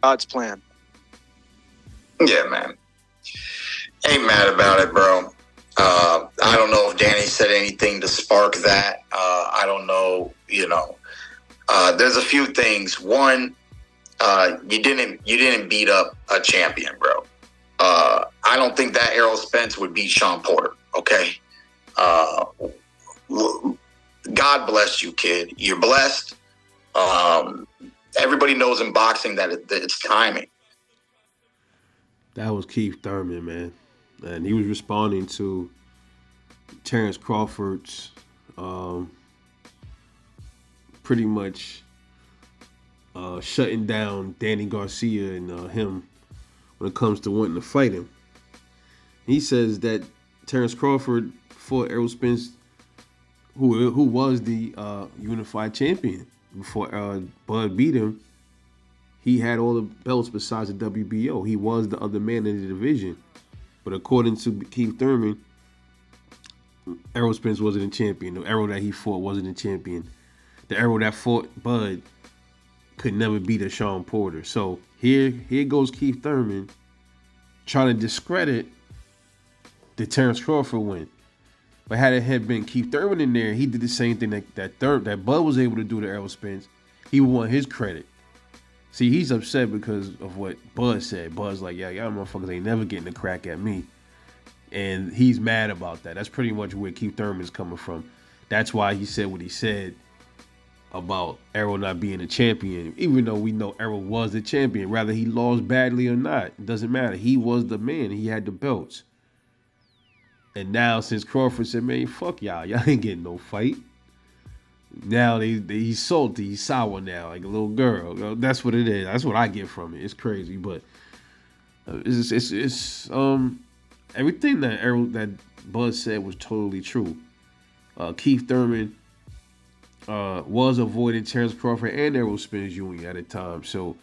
God's plan. Yeah, man. Ain't mad about it, bro. I don't know if Danny said anything to spark that. I don't know. There's a few things. One, you didn't beat up a champion, bro. I don't think that Errol Spence would beat Sean Porter. Okay. Uh, God bless you, kid. You're blessed. Um, Everybody knows in boxing that it's timing. That was Keith Thurman, man, and he was responding to Terence Crawford's um, pretty much shutting down Danny Garcia and him when it comes to wanting to fight him. He says that Terence Crawford fought Errol Spence, who was the unified champion before Bud beat him. He had all the belts besides the WBO. He was the other man in the division. But according to Keith Thurman, Errol Spence wasn't a champion. The Errol that he fought wasn't a champion. The Errol that fought Bud could never beat a Sean Porter. So here goes Keith Thurman trying to discredit the Terence Crawford win. But had it had been Keith Thurman in there, he did the same thing that Bud was able to do to Errol Spence. He would want his credit. See, he's upset because of what Bud said. Bud's like, yeah, y'all motherfuckers ain't never getting a crack at me. And he's mad about that. That's pretty much where Keith Thurman's coming from. That's why he said what he said about Errol not being a champion, even though we know Errol was the champion. Rather he lost badly or not, it doesn't matter. He was the man. He had the belts. And now since Crawford said, man, fuck y'all ain't getting no fight. Now he's salty, he's sour now, like a little girl. That's what it is. That's what I get from it. It's crazy, but it's everything that Bud said was totally true. Keith Thurman was avoiding Terence Crawford and Errol Spence Jr. at the time. So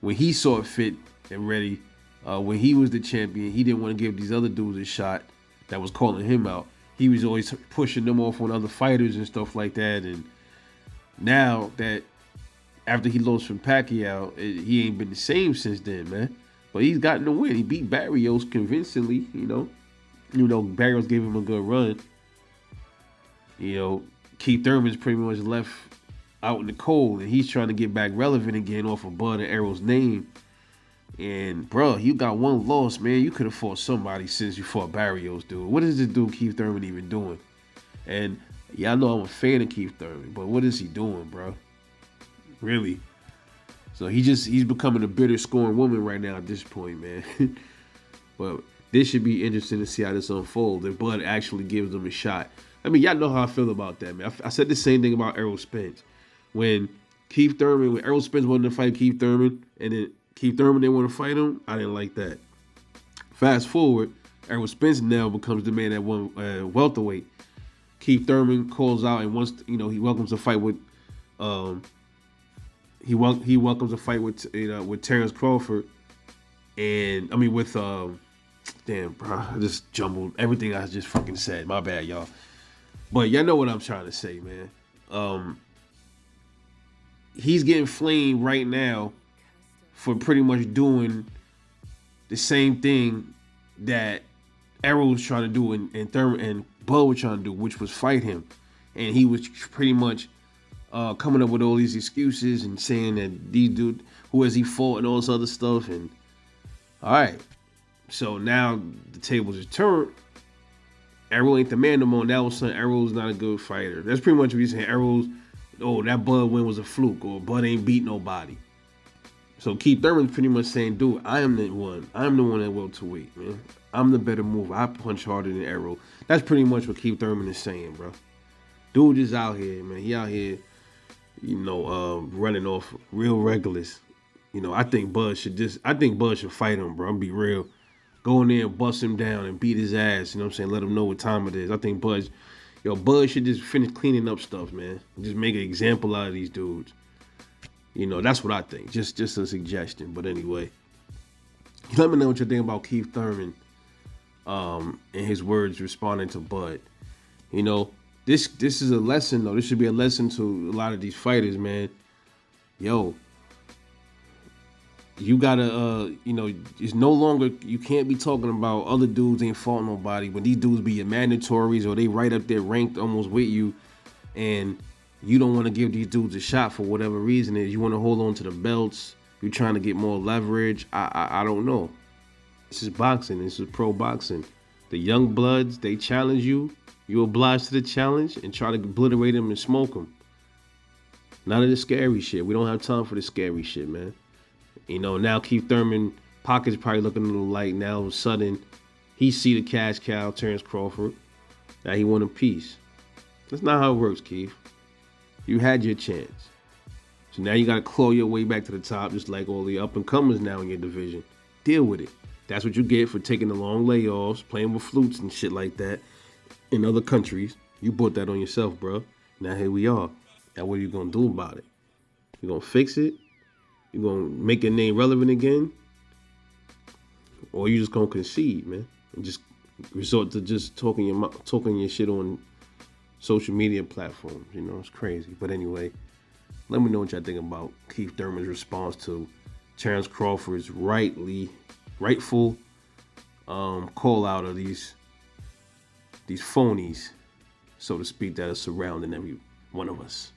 when he saw it fit and ready, when he was the champion, he didn't want to give these other dudes a shot that was calling him out. He was always pushing them off on other fighters and stuff like that. And now that after he lost from Pacquiao, he ain't been the same since then, man. But he's gotten the win. He beat Barrios convincingly, Barrios gave him a good run. Keith Thurman's pretty much left out in the cold, and he's trying to get back relevant again off of Bud and Errol's name. And, bro, you got one loss, man. You could have fought somebody since you fought Barrios, dude. What is this dude Keith Thurman even doing? And, yeah, I know I'm a fan of Keith Thurman, but what is he doing, bro? Really? So he's becoming a bitter scoring woman right now at this point, man. But this should be interesting to see how this unfolds. If Bud actually gives them a shot. I mean, y'all know how I feel about that, man. I said the same thing about Errol Spence. When Errol Spence wanted to fight Keith Thurman, and then Keith Thurman didn't want to fight him, I didn't like that. Fast forward, Errol Spence now becomes the man at one welterweight. Keith Thurman calls out and wants, he welcomes a fight with, he welcomes a fight with Terence Crawford, and I mean with damn, bro, I just jumbled everything I just fucking said. My bad, y'all. But y'all know what I'm trying to say, man. He's getting flamed right now for pretty much doing the same thing that Errol was trying to do and Thurman and Bud was trying to do, which was fight him. And he was pretty much coming up with all these excuses and saying that these dude, who has he fought and all this other stuff. And all right, so now the tables are turned. Errol ain't the man no more. Now all of a sudden Errol's not a good fighter. That's pretty much what he's saying. That Bud win was a fluke, or Bud ain't beat nobody. So Keith Thurman's pretty much saying, dude, I am the one. I'm the one at welterweight, man. I'm the better mover. I punch harder than Errol. That's pretty much what Keith Thurman is saying, bro. Dude is out here, man. He out here, running off real regulars. I think Bud should fight him, bro. I'm be real. Go in there and bust him down and beat his ass. You know what I'm saying? Let him know what time it is. I think Bud should just finish cleaning up stuff, man. Just make an example out of these dudes. That's what I think. Just a suggestion. But anyway, let me know what you think about Keith Thurman and his words responding to Bud. This is a lesson, though. This should be a lesson to a lot of these fighters, man. Yo, you gotta, it's no longer, you can't be talking about other dudes ain't fought nobody when these dudes be your mandatories or they right up there ranked almost with you, and you don't want to give these dudes a shot for whatever reason is. You want to hold on to the belts. You're trying to get more leverage. I don't know. This is boxing. This is pro boxing. The young bloods, they challenge you. You oblige to the challenge and try to obliterate them and smoke them. None of the scary shit. We don't have time for the scary shit, man. Now Keith Thurman pockets probably looking a little light. Now all of a sudden, he see the cash cow, Terence Crawford. Now he want a piece. That's not how it works, Keith. You had your chance. So now you got to claw your way back to the top, just like all the up-and-comers now in your division. Deal with it. That's what you get for taking the long layoffs, playing with flutes and shit like that in other countries. You brought that on yourself, bro. Now here we are. Now what are you going to do about it? You going to fix it? You going to make your name relevant again? Or you just going to concede, man? And just resort to just talking your shit on social media platforms. It's crazy. But anyway, let me know what y'all think about Keith Thurman's response to Terence Crawford's rightful call out of these phonies, so to speak, that are surrounding every one of us.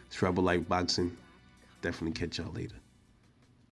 It's Rebel Life Boxing. Definitely catch y'all later.